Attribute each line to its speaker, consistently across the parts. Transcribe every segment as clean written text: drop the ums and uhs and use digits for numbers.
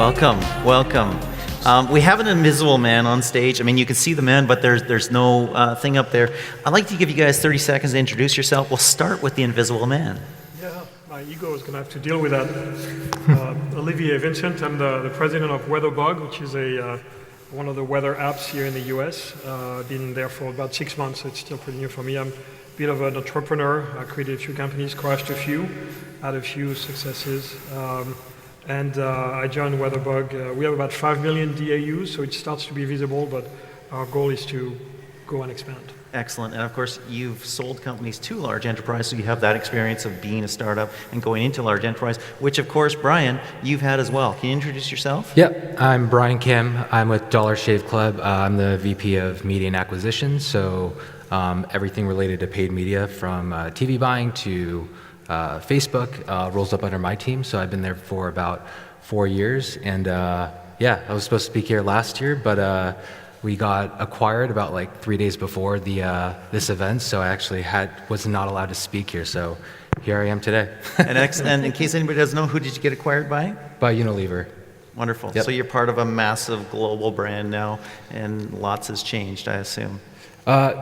Speaker 1: Welcome, welcome. We have an invisible man on stage. I mean, you can see the man, but there's no thing up there. I'd like to give you guys 30 seconds to introduce yourself. We'll start with the invisible man.
Speaker 2: Yeah, my ego is going to have to deal with that. Olivier Vincent, I'm the president of WeatherBug, which is one of the weather apps here in the US. Been there for about 6 months, so it's still pretty new for me. I'm a bit of an entrepreneur. I created a few companies, crashed a few, had a few successes. And I joined WeatherBug. We have about 5 million DAUs, so it starts to be visible, but our goal is to go and expand.
Speaker 1: Excellent. And of course, you've sold companies to large enterprise, so you have that experience of being a startup and going into large enterprise, which of course, Brian, you've had as well. Can you introduce yourself?
Speaker 3: Yep, I'm Brian Kim. I'm with Dollar Shave Club. I'm the VP of Media and Acquisition, so everything related to paid media from TV buying to Facebook rolls up under my team, so I've been there for about 4 years. And yeah, I was supposed to speak here last year, but we got acquired about like 3 days before this event, so I actually was not allowed to speak here. So here I am today.
Speaker 1: And in case anybody doesn't know, who did you get acquired by?
Speaker 3: By Unilever.
Speaker 1: Wonderful.
Speaker 3: Yep.
Speaker 1: So you're part of a massive global brand now, and lots has changed, I assume.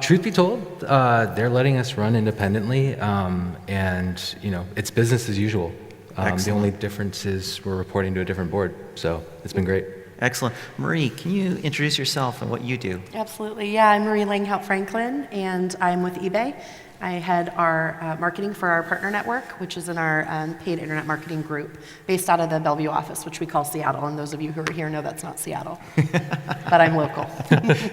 Speaker 3: Truth be told, they're letting us run independently, and it's business as usual. The only difference is we're reporting to a different board, so it's been great.
Speaker 1: Excellent. Marie, can you introduce yourself and what you do?
Speaker 4: Absolutely. Yeah, I'm Marie Langhout-Franklin, and I'm with eBay. I head our marketing for our partner network, which is in our paid internet marketing group, based out of the Bellevue office, which we call Seattle. And those of you who are here know that's not Seattle, but I'm local.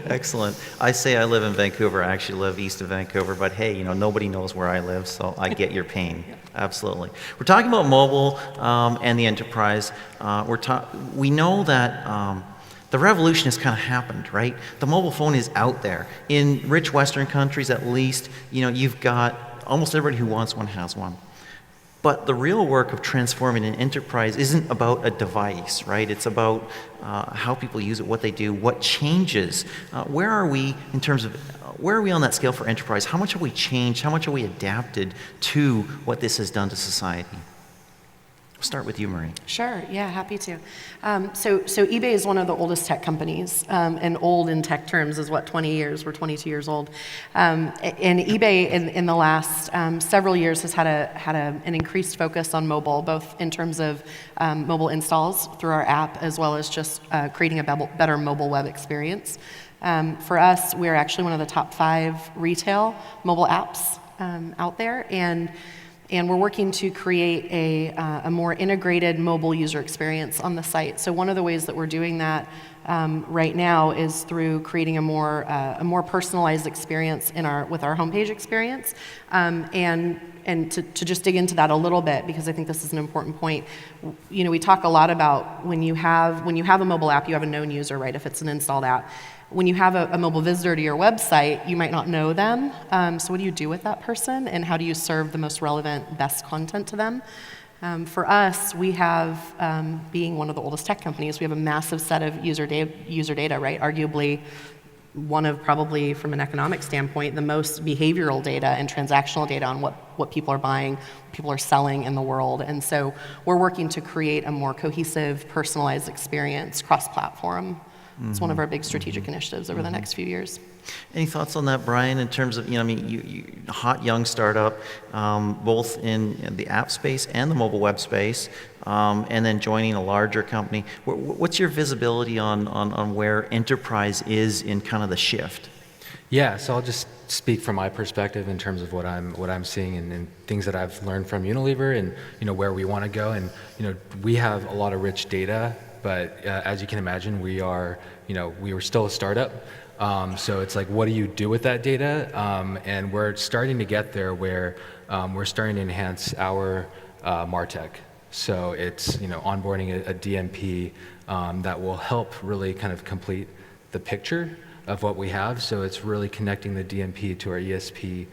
Speaker 1: Excellent. I say I live in Vancouver. I actually live east of Vancouver, but hey, nobody knows where I live, so I get your pain. Absolutely. We're talking about mobile and the enterprise. We know that the revolution has kind of happened, right? The mobile phone is out there. In rich Western countries, at least, you've got almost everybody who wants one has one. But the real work of transforming an enterprise isn't about a device, right? It's about how people use it, what they do, what changes. Where are we on that scale for enterprise? How much have we changed? How much have we adapted to what this has done to society? We'll start with you, Marie.
Speaker 4: Sure, yeah, happy to. So eBay is one of the oldest tech companies, and old in tech terms is 20 years, we're 22 years old. And eBay in the last several years has had an increased focus on mobile, both in terms of mobile installs through our app, as well as just creating a better mobile web experience. For us, we're actually one of the top 5 retail mobile apps out there, and we're working to create a more integrated mobile user experience on the site. So one of the ways that we're doing that right now is through creating a more personalized experience with our homepage experience. And to just dig into that a little bit, because I think this is an important point. We talk a lot about when you have a mobile app, you have a known user, right? If it's an installed app. When you have a mobile visitor to your website, you might not know them. So what do you do with that person, and how do you serve the most relevant, best content to them? For us, we have, being one of the oldest tech companies, we have a massive set of user data, right? Arguably one of, probably from an economic standpoint, the most behavioral data and transactional data on what people are buying, what people are selling in the world. And so we're working to create a more cohesive, personalized experience, cross-platform. It's one of our big strategic initiatives over the next few years.
Speaker 1: Any thoughts on that, Brian, in terms of, you hot young startup, both in the app space and the mobile web space, and then joining a larger company. What's your visibility on where enterprise is in kind of the shift?
Speaker 3: Yeah, so I'll just speak from my perspective in terms of what I'm seeing and things that I've learned from Unilever and where we want to go. And we have a lot of rich data. But as you can imagine, we were still a startup. So it's like, what do you do with that data? And we're starting to get there where we're starting to enhance our MarTech. So it's onboarding a DMP that will help really kind of complete the picture of what we have. So it's really connecting the DMP to our ESP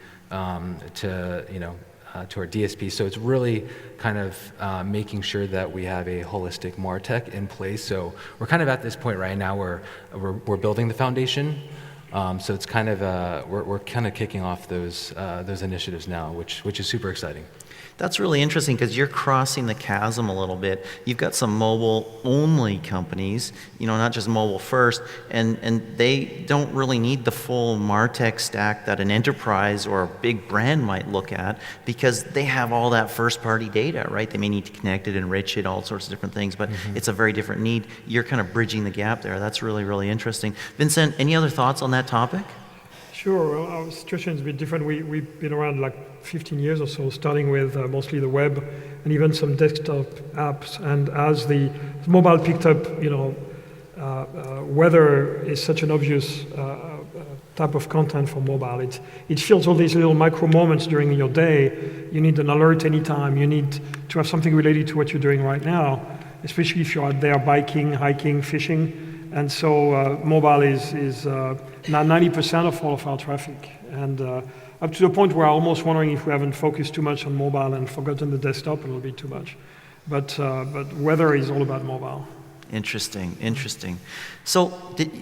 Speaker 3: to our DSP. So it's really kind of making sure that we have a holistic MarTech in place. So we're kind of at this point right now where we're building the foundation. So it's kind of we're kind of kicking off those initiatives now, which is super exciting.
Speaker 1: That's really interesting because you're crossing the chasm a little bit. You've got some mobile-only companies, not just mobile first, and they don't really need the full MarTech stack that an enterprise or a big brand might look at because they have all that first-party data, right? They may need to connect it, enrich it, all sorts of different things, but it's a very different need. You're kind of bridging the gap there. That's really, really interesting. Vincent, any other thoughts on that topic?
Speaker 2: Sure. Well, our situation is a bit different. We've been around like 15 years or so, starting with mostly the web and even some desktop apps. And as the mobile picked up, weather is such an obvious type of content for mobile. It fills all these little micro moments during your day. You need an alert anytime. You need to have something related to what you're doing right now, especially if you're out there biking, hiking, fishing. And so mobile is now 90% of all of our traffic. And up to the point where I'm almost wondering if we haven't focused too much on mobile and forgotten the desktop a little bit too much. But weather is all about mobile.
Speaker 1: Interesting. So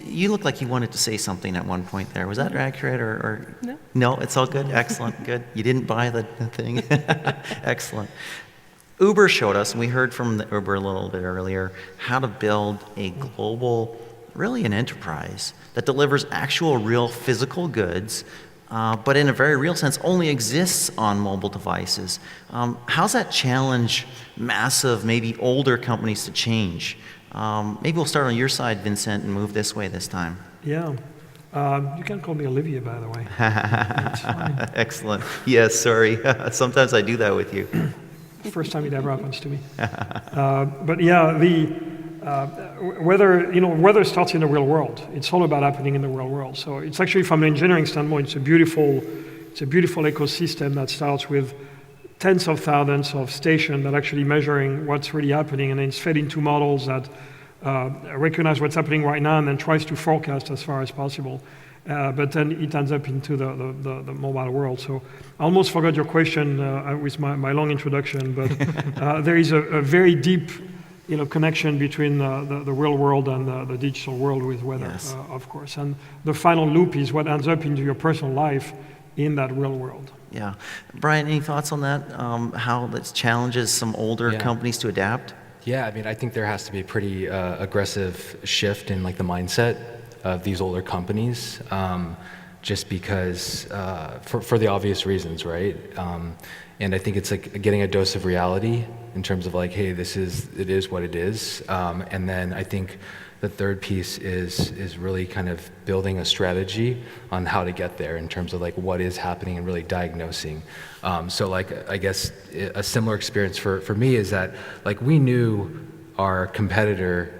Speaker 1: you look like you wanted to say something at one point there. Was that accurate or?
Speaker 4: No.
Speaker 1: No, it's all good? Excellent, good. You didn't buy the thing? Excellent. Uber showed us, and we heard from the Uber a little bit earlier, how to build a global, really an enterprise that delivers actual real physical goods, but in a very real sense only exists on mobile devices. How's that challenge massive, maybe older companies to change? Maybe we'll start on your side, Vincent, and move this way this time.
Speaker 2: Yeah. You can call me Olivier, by the way. That's fine.
Speaker 1: Excellent. Yes, sorry. Sometimes I do that with you.
Speaker 2: First time it ever happens to me. But yeah, weather starts in the real world. It's all about happening in the real world. So it's actually, from an engineering standpoint, it's a beautiful ecosystem that starts with tens of thousands of stations that actually measuring what's really happening, and then it's fed into models that recognize what's happening right now and then tries to forecast as far as possible. But then it ends up into the mobile world. So I almost forgot your question with my long introduction, but there is a very deep connection between the real world and the digital world with weather,
Speaker 1: yes.
Speaker 2: Of course. And the final loop is what ends up into your personal life in that real world.
Speaker 1: Yeah. Brian, any thoughts on that? How that challenges some older companies to adapt?
Speaker 3: Yeah, I mean, I think there has to be a pretty aggressive shift in like the mindset of these older companies, just because for the obvious reasons, right? And I think it's like getting a dose of reality in terms of like, hey, it is what it is. And then I think the third piece is really kind of building a strategy on how to get there in terms of like what is happening and really diagnosing. So like, I guess a similar experience for me is that like we knew our competitor,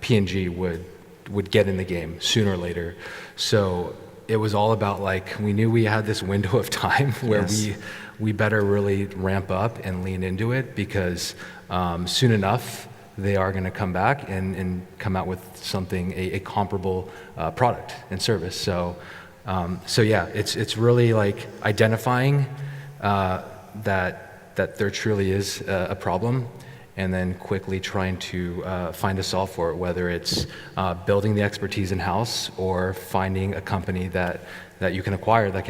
Speaker 3: P&G would get in the game sooner or later. So it was all about like, we knew we had this window of time where
Speaker 1: yes.
Speaker 3: we better really ramp up and lean into it because soon enough, they are going to come back and come out with something, a comparable product and service. So yeah, it's really like identifying that there truly is a problem, and then quickly trying to find a solve for it, whether it's building the expertise in-house or finding a company that you can acquire that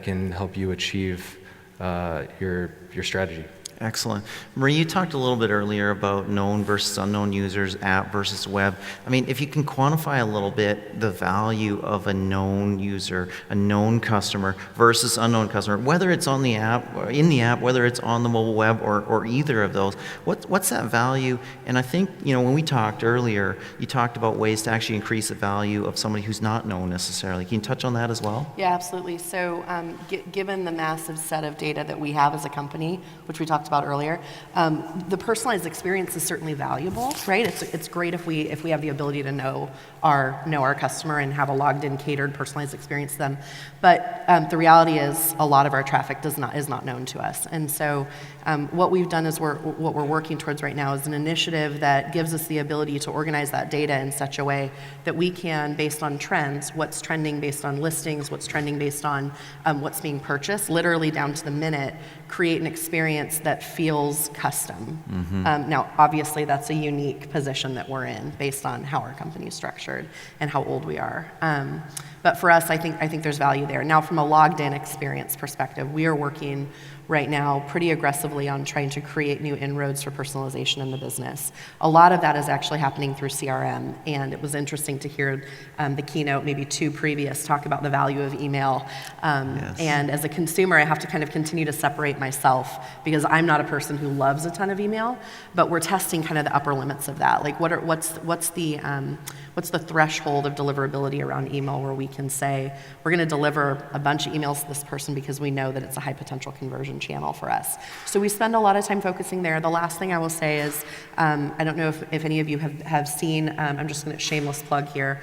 Speaker 3: can help you achieve your strategy.
Speaker 1: Excellent. Marie, you talked a little bit earlier about known versus unknown users, app versus web. I mean, if you can quantify a little bit the value of a known user, a known customer versus unknown customer, whether it's on the app, or in the app, whether it's on the mobile web or either of those, what's that value? And I think, when we talked earlier, you talked about ways to actually increase the value of somebody who's not known necessarily. Can you touch on that as well?
Speaker 4: Yeah, absolutely. So given the massive set of data that we have as a company, which we talked about earlier, the personalized experience is certainly valuable, right? It's great if we have the ability to know our customer and have a logged in, catered, personalized experience to them. But the reality is a lot of our traffic is not known to us. And so what we've done is what we're working towards right now is an initiative that gives us the ability to organize that data in such a way that we can, based on trends, what's trending based on listings, what's trending based on what's being purchased, literally down to the minute, create an experience that feels custom. Mm-hmm. Now, obviously, that's a unique position that we're in based on how our company is structured and how old we are. But for us, I think there's value there. Now, from a logged-in experience perspective, we are working right now pretty aggressively on trying to create new inroads for personalization in the business. A lot of that is actually happening through CRM, and it was interesting to hear the keynote, maybe 2 previous, talk about the value of email.
Speaker 1: Yes.
Speaker 4: And as a consumer, I have to kind of continue to separate myself because I'm not a person who loves a ton of email, but we're testing kind of the upper limits of that. Like what's the threshold of deliverability around email where we can say, we're gonna deliver a bunch of emails to this person because we know that it's a high potential conversion channel for us. So we spend a lot of time focusing there. The last thing I will say is, I don't know if any of you have seen, I'm just gonna shameless plug here,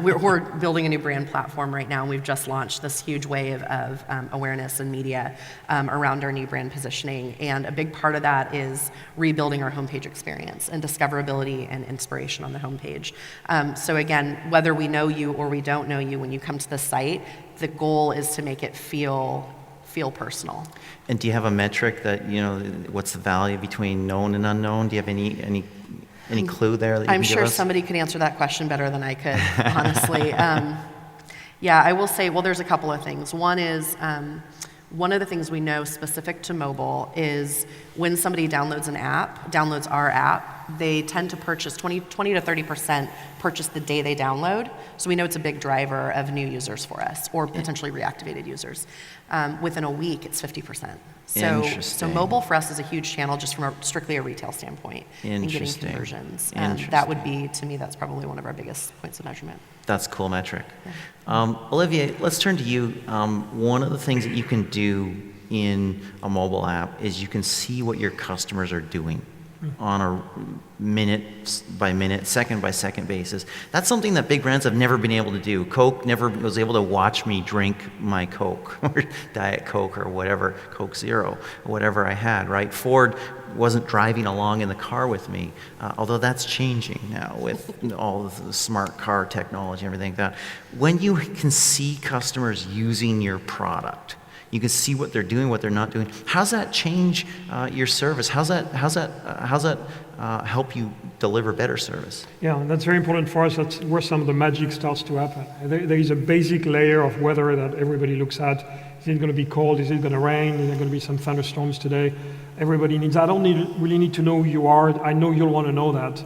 Speaker 4: we're building a new brand platform right now, and we've just launched this huge wave of awareness and media around our new brand positioning, and a big part of that is rebuilding our homepage experience and discoverability and inspiration on the homepage. So again, whether we know you or we don't know you, when you come to the site, the goal is to make it feel personal.
Speaker 1: And do you have a metric that, what's the value between known and unknown? Do you have any clue there that you
Speaker 4: I'm
Speaker 1: can give
Speaker 4: sure
Speaker 1: us?
Speaker 4: somebody could answer that question better than I could, honestly. Yeah, I will say, well, there's a couple of things. One is, one of the things we know specific to mobile is when somebody downloads our app, they tend to purchase 20 to 30% purchase the day they download. So we know it's a big driver of new users for us, or potentially reactivated users. Within a week, it's 50%. So
Speaker 1: Interesting.
Speaker 4: mobile for us is a huge channel just from strictly a retail standpoint in getting
Speaker 1: Interesting.
Speaker 4: conversions.
Speaker 1: Interesting.
Speaker 4: That would be, to me, that's probably one of our biggest points of measurement.
Speaker 1: That's a cool metric. Olivier, let's turn to you. One of the things that you can do in a mobile app is you can see what your customers are doing on a minute by minute, second by second basis. That's something that big brands have never been able to do. Coke never was able to watch me drink my Coke or Diet Coke or whatever, Coke Zero, or whatever I had, right? Ford wasn't driving along in the car with me, although that's changing now with all of the smart car technology and everything like that. When you can see customers using your product, you can see what they're doing, what they're not doing. How's that change your service? How's that help you deliver better service?
Speaker 2: Yeah, that's very important for us. That's where some of the magic starts to happen. There is a basic layer of weather that everybody looks at. Is it going to be cold? Is it going to rain? Is there going to be some thunderstorms today? Everybody needs. I don't really need to know who you are. I know you'll want to know that.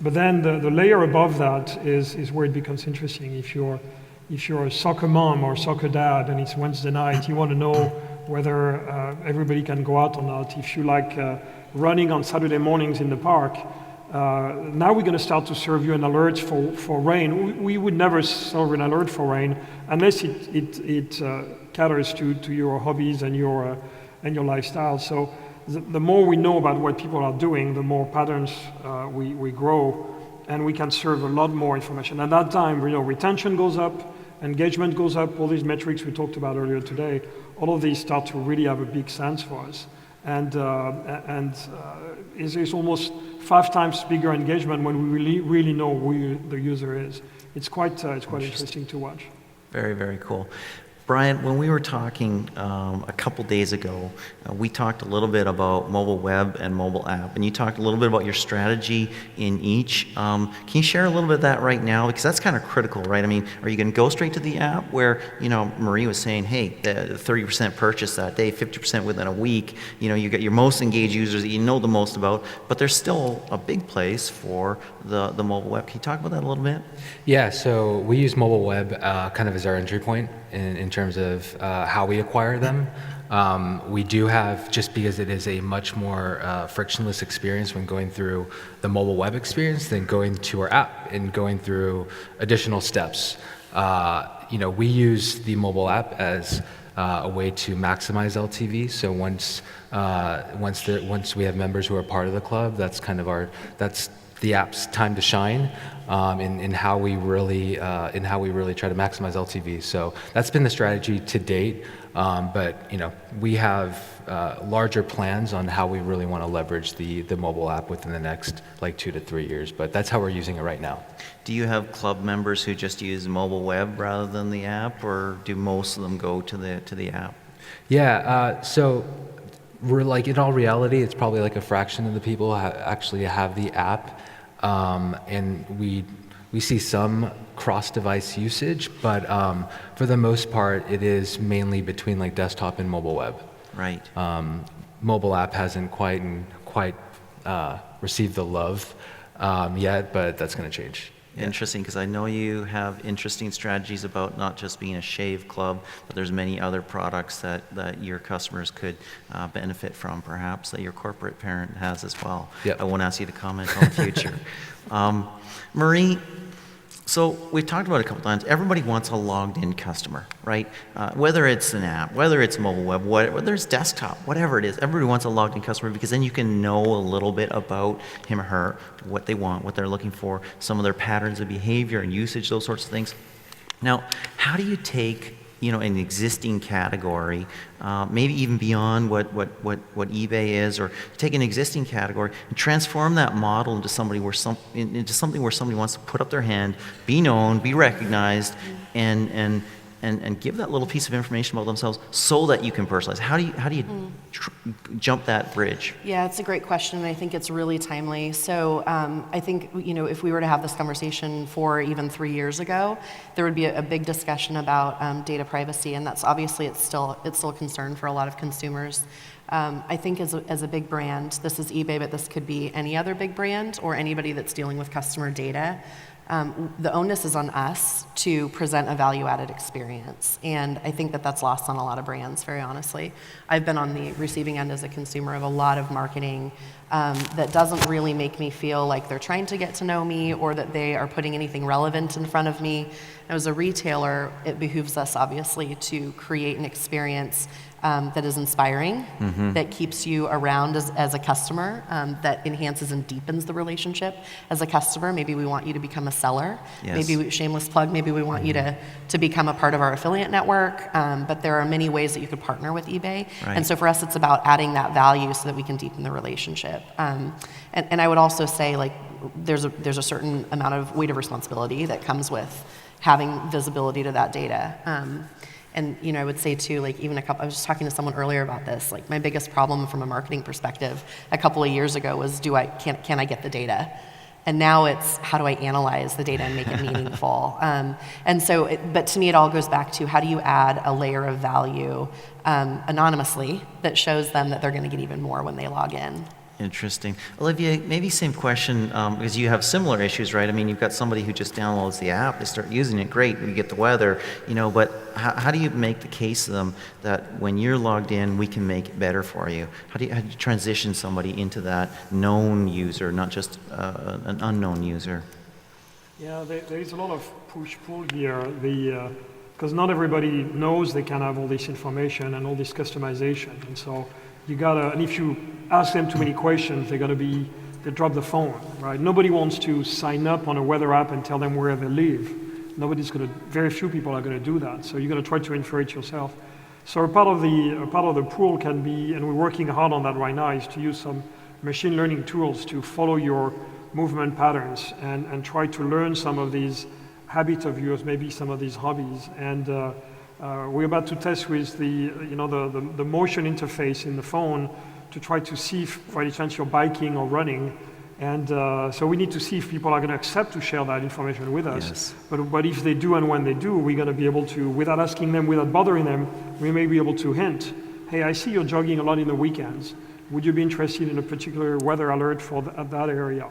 Speaker 2: But then the layer above that is where it becomes interesting. If you're a soccer mom or soccer dad and it's Wednesday night, you want to know whether everybody can go out or not. If you like running on Saturday mornings in the park, now we're going to start to serve you an alert for rain. We would never serve an alert for rain unless it caters to your hobbies and your lifestyle. So the more we know about what people are doing, the more patterns we grow, and we can serve a lot more information. At that time, retention goes up, engagement goes up, all these metrics we talked about earlier today, all of these start to really have a big sense for us. And it's almost 5 times bigger engagement when we really know who the user is. It's quite interesting to watch.
Speaker 1: Very, very cool. Brian, when we were talking a couple days ago, we talked a little bit about mobile web and mobile app, and you talked a little bit about your strategy in each. Can you share a little bit of that right now? Because that's kind of critical, right? I mean, are you going to go straight to the app where, Marie was saying, hey, the 30% purchase that day, 50% within a week, you get your most engaged users that you know the most about, but there's still a big place for the mobile web. Can you talk about that a little bit?
Speaker 3: Yeah, so we use mobile web kind of as our entry point in terms of how we acquire them. We do have, just because it is a much more frictionless experience when going through the mobile web experience than going to our app and going through additional steps. We use the mobile app as a way to maximize LTV. So once we have members who are part of the club, that's kind of that's the app's time to shine in how we really try to maximize LTV. So that's been the strategy to date. But we have larger plans on how we really want to leverage the mobile app within the next 2 to 3 years. But that's how we're using it right now.
Speaker 1: Do you have club members who just use mobile web rather than the app, or do most of them go to the app?
Speaker 3: Yeah. So we're in all reality, it's probably a fraction of the people actually have the app. And we see some cross-device usage, but for the most part, it is mainly between desktop and mobile web.
Speaker 1: Right.
Speaker 3: Mobile app hasn't quite received the love yet, but that's going to change.
Speaker 1: Interesting, because I know you have interesting strategies about not just being a shave club, but there's many other products that your customers could benefit from, perhaps, that your corporate parent has as well.
Speaker 3: Yep.
Speaker 1: I won't ask you to comment on the future. Marie, so we've talked about it a couple times. Everybody wants a logged-in customer, right? Whether it's an app, whether it's mobile web, whether it's desktop, whatever it is, everybody wants a logged-in customer because then you can know a little bit about him or her, what they want, what they're looking for, some of their patterns of behavior and usage, those sorts of things. Now, how do you take, an existing category, maybe even beyond what eBay is, or take an existing category and transform that model into something where somebody wants to put up their hand, be known, be recognized, and give that little piece of information about themselves so that you can personalize? How do you jump that bridge?
Speaker 4: Yeah, it's a great question, and I think it's really timely. So I think, if we were to have this conversation 4 or even 3 years ago, there would be a big discussion about data privacy, and that's obviously it's still a concern for a lot of consumers. I think as a big brand, this is eBay, but this could be any other big brand or anybody that's dealing with customer data. The onus is on us to present a value-added experience, and I think that's lost on a lot of brands, very honestly. I've been on the receiving end as a consumer of a lot of marketing that doesn't really make me feel like they're trying to get to know me or that they are putting anything relevant in front of me. As a retailer, it behooves us, obviously, to create an experience that is inspiring, that keeps you around as a customer, that enhances and deepens the relationship as a customer. Maybe we want you to become a seller.
Speaker 1: Yes.
Speaker 4: Maybe, shameless plug, maybe we want you to become a part of our affiliate network. But there are many ways that you could partner with eBay.
Speaker 1: Right.
Speaker 4: And so for us, it's about adding that value so that we can deepen the relationship. And I would also say, there's a certain amount of weight of responsibility that comes with having visibility to that data. And I would say too, I was just talking to someone earlier about this. My biggest problem from a marketing perspective a couple of years ago was, can I get the data? And now it's, how do I analyze the data and make it meaningful? But to me, it all goes back to, how do you add a layer of value anonymously that shows them that they're going to get even more when they log in?
Speaker 1: Interesting. Olivia, maybe same question, because you have similar issues, right? I mean, you've got somebody who just downloads the app, they start using it, great, we get the weather, but how do you make the case to them that when you're logged in, we can make it better for you? How do you transition somebody into that known user, not just an unknown user?
Speaker 2: Yeah, there is a lot of push-pull here, because not everybody knows they can have all this information and all this customization, and so and if you ask them too many questions, they drop the phone, right? Nobody wants to sign up on a weather app and tell them where they live. Very few people are going to do that. So you're going to try to infer it yourself. So a part of the pool can be, and we're working hard on that right now, is to use some machine learning tools to follow your movement patterns and try to learn some of these habits of yours, maybe some of these hobbies. And we're about to test with the motion interface in the phone to try to see if, by any chance, you're biking or running. And so we need to see if people are going to accept to share that information with us.
Speaker 1: Yes.
Speaker 2: But if they do, and when they do, we're going to be able to, without asking them, without bothering them, we may be able to hint, hey, I see you're jogging a lot in the weekends. Would you be interested in a particular weather alert for that area?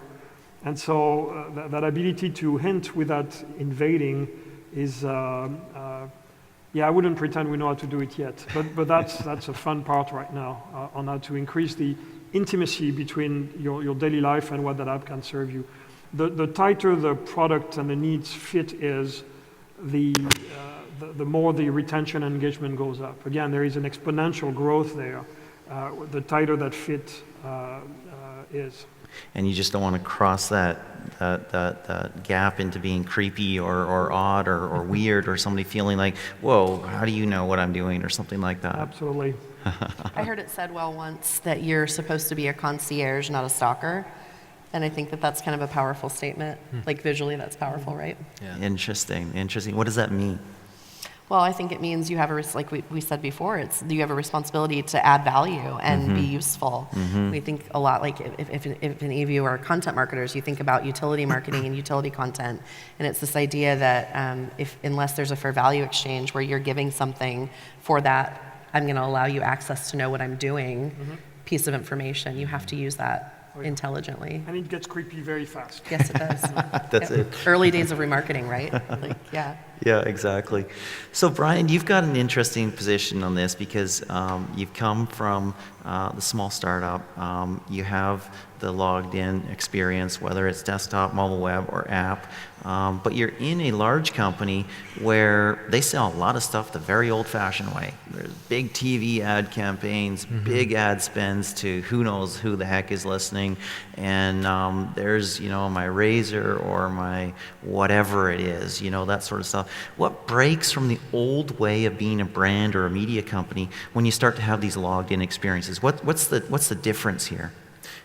Speaker 2: And so that ability to hint without invading is, I wouldn't pretend we know how to do it yet, but that's a fun part right now on how to increase the intimacy between your daily life and what that app can serve you. The tighter the product and the needs fit is, the more the retention and engagement goes up. Again, there is an exponential growth there. The tighter that fit is.
Speaker 1: And you just don't want to cross that gap into being creepy or odd or weird, or somebody feeling like, whoa, how do you know what I'm doing, or something like that.
Speaker 2: Absolutely.
Speaker 4: I heard it said well once that you're supposed to be a concierge, not a stalker. And I think that's kind of a powerful statement. Visually, that's powerful, right?
Speaker 3: Yeah.
Speaker 1: Interesting. What does that mean?
Speaker 4: Well, I think it means you have like we said before, you have a responsibility to add value and be useful. We think a lot, like if any of you are content marketers, you think about utility marketing and utility content, and it's this idea that unless there's a fair value exchange where you're giving something for that I'm going to allow you access to know what I'm doing piece of information. You have to use that intelligently.
Speaker 2: And it gets creepy very fast.
Speaker 4: Yes, it does.
Speaker 1: That's it.
Speaker 4: Early days of remarketing, right? Like, yeah.
Speaker 1: Yeah, exactly. So, Brian, you've got an interesting position on this because you've come from the small startup. You have the logged in experience, whether it's desktop, mobile web, or app. But you're in a large company where they sell a lot of stuff the very old-fashioned way. There's big TV ad campaigns, big ad spends to who knows who the heck is listening, and there's my razor or my whatever it is, that sort of stuff. What breaks from the old way of being a brand or a media company when you start to have these logged-in experiences? What's the difference here?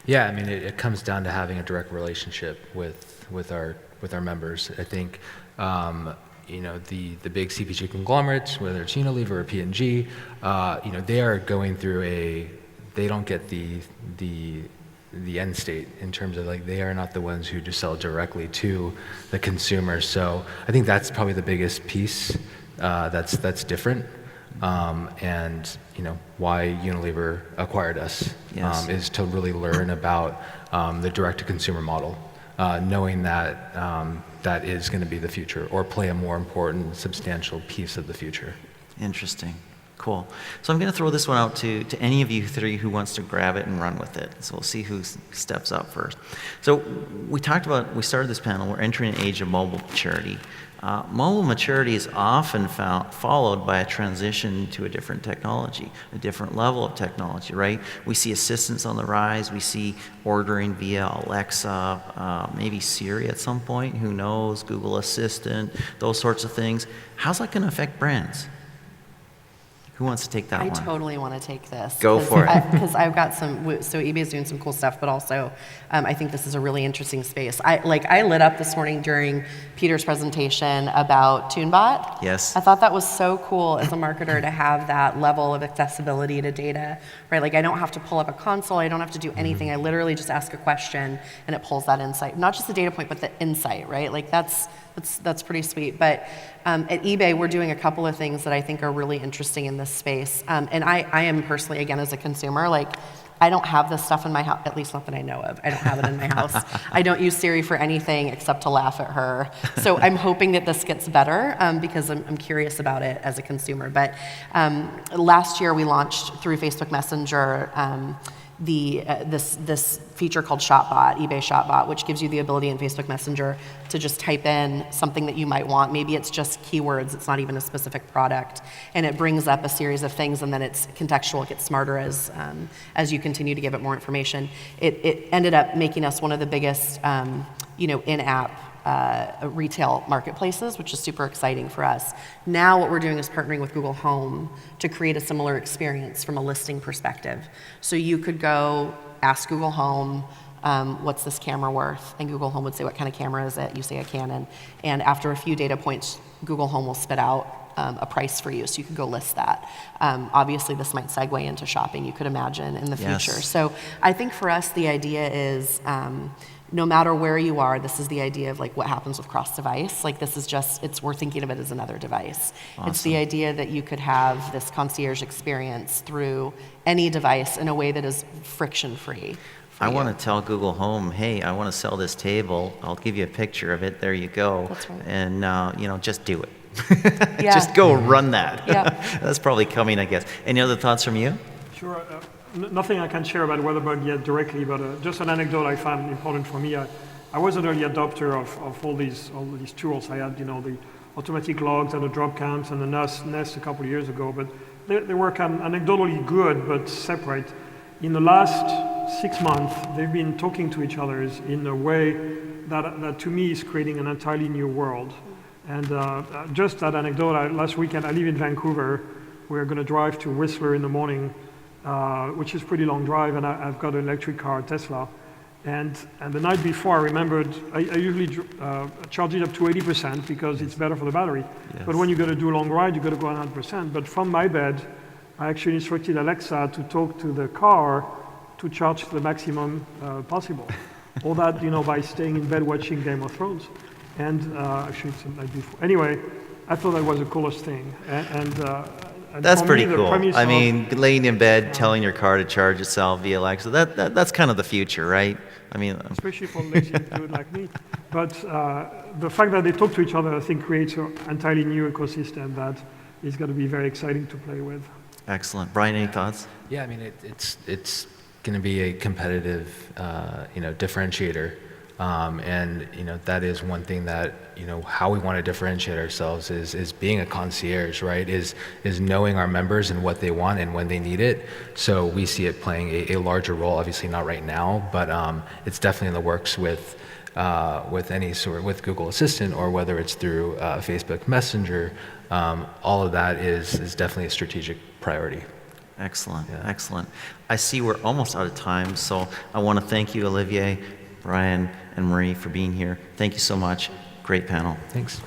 Speaker 3: Yeah, I mean, it comes down to having a direct relationship with our members. I think, the big CPG conglomerates, whether it's Unilever or P&G, they are going through they don't get the end state in terms of they are not the ones who just sell directly to the consumer. So I think that's probably the biggest piece that's different. And why Unilever acquired us is to really learn about the direct-to-consumer model, knowing that that is going to be the future or play a more important, substantial piece of the future.
Speaker 1: Interesting. Cool. So I'm going to throw this one out to any of you three who wants to grab it and run with it. So we'll see who steps up first. So we started this panel, we're entering an age of mobile maturity. Mobile maturity is often followed by a transition to a different technology, a different level of technology, right? We see assistants on the rise. We see ordering via Alexa, maybe Siri at some point, who knows, Google Assistant, those sorts of things. How's that going to affect brands? Who wants to take that one?
Speaker 4: I totally want to take this.
Speaker 1: Go for it.
Speaker 4: Because I've got so eBay is doing some cool stuff, but also I think this is a really interesting space. I lit up this morning during Peter's presentation about TuneBot.
Speaker 1: Yes.
Speaker 4: I thought that was so cool as a marketer to have that level of accessibility to data, right? Like I don't have to pull up a console, I don't have to do anything. I literally just ask a question and it pulls that insight. Not just the data point, but the insight, right? Like that's pretty sweet. But at eBay, we're doing a couple of things that I think are really interesting in this space. And I am personally, again, as a consumer, I don't have this stuff in my house, at least not that I know of. I don't have it in my house. I don't use Siri for anything except to laugh at her. So I'm hoping that this gets better because I'm curious about it as a consumer. But last year we launched through Facebook Messenger this feature called ShopBot, eBay ShopBot, which gives you the ability in Facebook Messenger to just type in something that you might want. Maybe it's just keywords, it's not even a specific product, and it brings up a series of things, and then it's contextual, it gets smarter as you continue to give it more information. It ended up making us one of the biggest in-app retail marketplaces, which is super exciting for us. Now what we're doing is partnering with Google Home to create a similar experience from a listing perspective. So you could go ask Google Home, what's this camera worth? And Google Home would say, what kind of camera is it? You say a Canon. And after a few data points, Google Home will spit out a price for you, so you could go list that. Obviously, this might segue into shopping, you could imagine, in the future. So I think for us, the idea is no matter where you are, this is the idea of what happens with cross-device. This is we're thinking of it as another device. Awesome. It's the idea that you could have this concierge experience through any device in a way that is friction-free.
Speaker 1: I want to tell Google Home, hey, I want to sell this table. I'll give you a picture of it. There you go.
Speaker 4: That's right.
Speaker 1: And, just do it.
Speaker 4: Yeah.
Speaker 1: Just go run that.
Speaker 4: Yeah.
Speaker 1: That's probably coming, I guess. Any other thoughts from you?
Speaker 2: Sure. Nothing I can share about WeatherBug yet directly, but just an anecdote I found important for me. I was an early adopter of all these tools. I had, the automatic logs and the drop counts and the Nest a couple of years ago, but they were kind of anecdotally good but separate. In the last 6 months, they've been talking to each other in a way that to me is creating an entirely new world. And just that anecdote, last weekend, I live in Vancouver. We're going to drive to Whistler in the morning, which is a pretty long drive, and I've got an electric car, Tesla. And the night before, I remembered, I usually charge it up to 80% because it's better for the battery. Yes. But when you're going to do a long ride, you've got to go 100%. But from my bed, I actually instructed Alexa to talk to the car to charge the maximum possible. All that, by staying in bed watching Game of Thrones. And actually, it's the night before. Anyway, I thought that was the coolest thing. And And
Speaker 1: That's
Speaker 2: for
Speaker 1: pretty
Speaker 2: me, the
Speaker 1: cool.
Speaker 2: premise
Speaker 1: I
Speaker 2: of-
Speaker 1: mean, laying in bed, telling your car to charge itself via Alexa, that's kind of the future, right? I mean,
Speaker 2: especially for lazy dude like me. But the fact that they talk to each other, I think, creates an entirely new ecosystem that is going to be very exciting to play with.
Speaker 1: excellent. Brian, any thoughts?
Speaker 3: Yeah, I mean, it's going to be a competitive, differentiator, and that is one thing that how we want to differentiate ourselves is being a concierge, right? Is knowing our members and what they want and when they need it. So we see it playing a larger role. Obviously, not right now, but it's definitely in the works with any sort with Google Assistant or whether it's through Facebook Messenger. All of that is definitely a strategic priority.
Speaker 1: Excellent, excellent. I see we're almost out of time, so I want to thank you, Olivier, Brian, and Marie, for being here. Thank you so much. Great panel.
Speaker 3: Thanks.